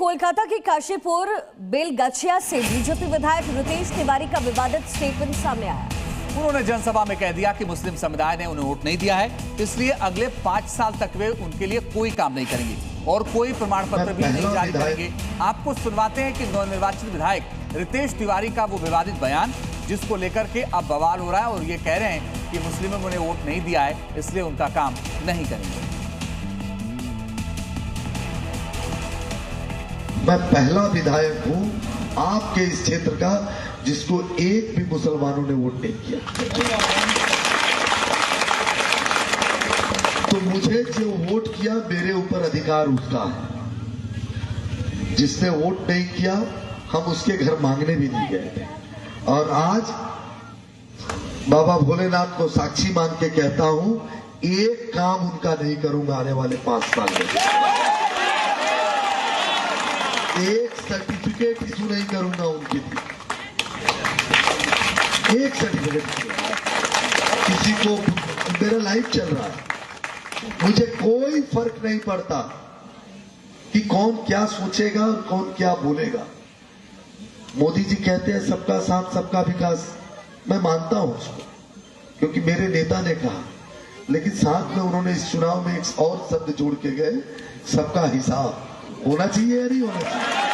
कोलकाता के काशीपुर बेलगछिया से बीजेपी विधायक रितेश तिवारी का विवादित स्टेटमेंट सामने आया। उन्होंने जनसभा में कह दिया कि मुस्लिम समुदाय ने उन्हें वोट नहीं दिया है, इसलिए अगले 5 साल तक वे उनके लिए कोई काम नहीं करेंगे और कोई प्रमाण पत्र भी नहीं जारी करेंगे। आपको सुनवाते हैं कि नवनिर्वाचित विधायक रितेश तिवारी का वो विवादित बयान, जिसको लेकर के अब बवाल हो रहा है और ये कह रहे हैं कि मुस्लिमों ने उन्हें वोट नहीं दिया है, इसलिए उनका काम नहीं करेंगे। मैं पहला विधायक हूं आपके इस क्षेत्र का जिसको एक भी मुसलमानों ने वोट नहीं किया। तो मुझे जो वोट किया मेरे ऊपर अधिकार उसका है। जिसने वोट नहीं किया हम उसके घर मांगने भी नहीं गए थे। और आज बाबा भोलेनाथ को साक्षी मान के कहता हूं, एक काम उनका नहीं करूंगा आने वाले 5 साल में। एक सर्टिफिकेट इशू नहीं करूंगा उनके लिए, एक सर्टिफिकेट। किसी को मेरा लाइफ चल रहा है, मुझे कोई फर्क नहीं पड़ता कि कौन क्या सोचेगा और कौन क्या बोलेगा। मोदी जी कहते हैं सबका साथ सबका विकास, मैं मानता हूं उसको, क्योंकि मेरे नेता ने कहा। लेकिन साथ में उन्होंने इस चुनाव में एक और शब्द जोड़ के गए, सबका हिसाब होना चाहिए या नहीं होना चाहिए।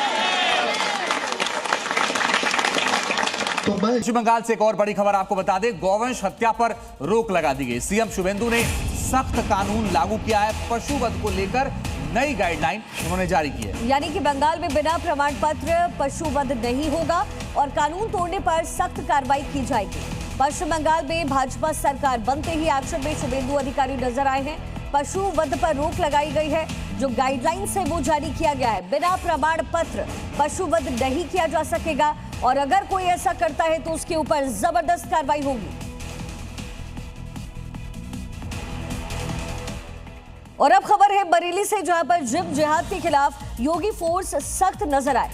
तो मैं पश्चिम बंगाल से एक और बड़ी खबर आपको बता दें, गौवंश हत्या पर रोक लगा दी गई। सीएम शुभेंदु ने सख्त कानून लागू किया है। पशुवध को लेकर नई गाइडलाइन उन्होंने जारी की है। यानी कि बंगाल में बिना प्रमाण पत्र पशुवध नहीं होगा और कानून तोड़ने पर सख्त कार्रवाई की जाएगी। पश्चिम बंगाल में भाजपा सरकार बनते ही एक्शन में शुभेंदु अधिकारी नजर आए हैं। पशुवध पर रोक लगाई गई है। जो गाइडलाइंस है वो जारी किया गया है। बिना प्रमाण पत्र पशुवध नहीं किया जा सकेगा और अगर कोई ऐसा करता है तो उसके ऊपर जबरदस्त कार्रवाई होगी। और अब खबर है बरेली से, जहां पर जिम जिहाद के खिलाफ योगी फोर्स सख्त नजर आए।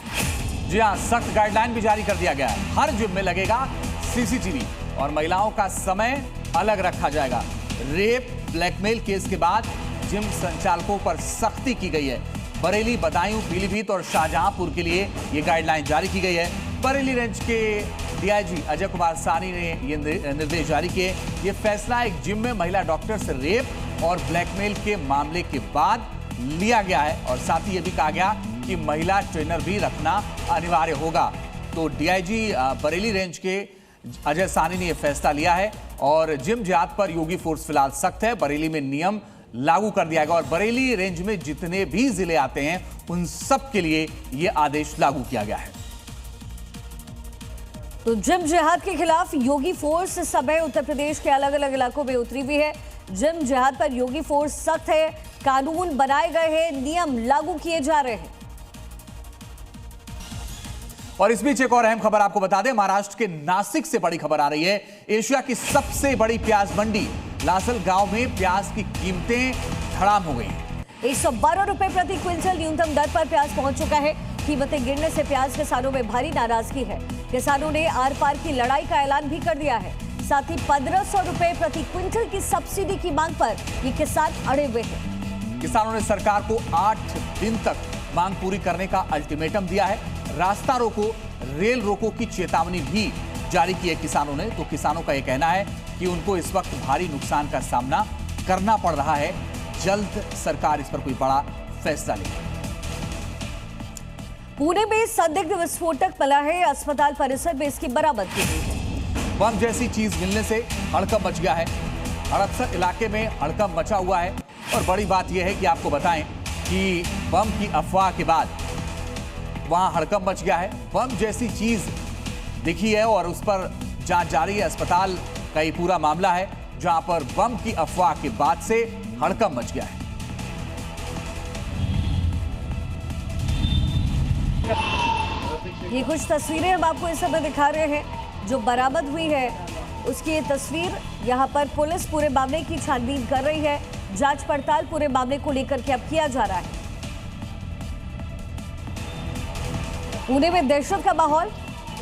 जी हां, सख्त गाइडलाइन भी जारी कर दिया गया है। हर जिम में लगेगा सीसीटीवी और महिलाओं का समय अलग रखा जाएगा। रेप ब्लैकमेल केस के बाद जिम संचालकों पर सख्ती की गई है। बरेली, बदायूं, पीलीभीत और शाहजहांपुर के लिए ये गाइडलाइन जारी की गई है। बरेली रेंज के डीआईजी अजय कुमार सानी ने ये निर्देश जारी किए। ये फैसला एक जिम में महिला डॉक्टर से रेप और ब्लैकमेल के मामले के बाद लिया गया है और साथ ही ये भी कहा गया कि महिला ट्रेनर भी रखना अनिवार्य होगा। तो डीआईजी बरेली रेंज के अजय सानी ने यह फैसला लिया है और जिम जिहाद पर योगी फोर्स फिलहाल सख्त है। बरेली में नियम लागू कर दिया गया और बरेली रेंज में जितने भी जिले आते हैं उन सब के लिए यह आदेश लागू किया गया है। तो जिम जिहाद के खिलाफ योगी फोर्स समय उत्तर प्रदेश के अलग अलग इलाकों में उतरी हुई है। जिम जिहाद पर योगी फोर्स सख्त है। कानून बनाए गए हैं, नियम लागू किए जा रहे हैं। और इस बीच एक और अहम खबर आपको बता दें, महाराष्ट्र के नासिक से बड़ी खबर आ रही है। एशिया की सबसे बड़ी प्याज मंडी लासल गांव में प्याज की कीमतें धड़ाम हो गई। 112 रुपए प्रति क्विंटल न्यूनतम दर पर प्याज पहुंच चुका है। कीमतें गिरने से प्याज किसानों में भारी नाराजगी है। किसानों ने आर पार की लड़ाई का ऐलान भी कर दिया है। साथ ही 1500 रुपए प्रति क्विंटल की सब्सिडी की मांग पर ये किसान अड़े हुए हैं। किसानों ने सरकार को 8 दिन तक मांग पूरी करने का अल्टीमेटम दिया है। रास्ता रोको, रेल रोको की चेतावनी भी जारी की है किसानों ने। तो किसानों का यह कहना है कि उनको इस वक्त भारी नुकसान का सामना करना पड़ रहा है। जल्द सरकार इस पर कोई बड़ा फैसला ले। पुणे में संदिग्ध विस्फोटक मिला है। अस्पताल परिसर में इसकी बरामदगी हुई है। बम जैसी चीज मिलने से हड़कंप मच गया है। हड़पसर इलाके में हड़कंप मचा हुआ है और बड़ी बात यह है कि आपको बताएं कि बम की अफवाह के बाद वहां हड़कंप मच गया है। बम जैसी चीज दिखी है और उस पर जांच जारी है। अस्पताल का ये पूरा मामला है जहां पर बम की अफवाह के बाद से हड़कंप मच गया है। ये कुछ तस्वीरें हम आपको इस समय दिखा रहे हैं जो बरामद हुई है। उसकी ये तस्वीर, यहाँ पर पुलिस पूरे मामले की छानबीन कर रही है। जांच पड़ताल पूरे मामले को लेकर के अब किया जा रहा है। पुणे में दहशत का माहौल,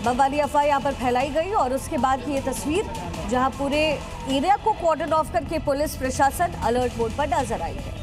बम वाली अफवाह यहाँ पर फैलाई गई और उसके बाद की ये तस्वीर जहां पूरे एरिया को कॉर्डन ऑफ करके पुलिस प्रशासन अलर्ट मोड पर नजर आई है।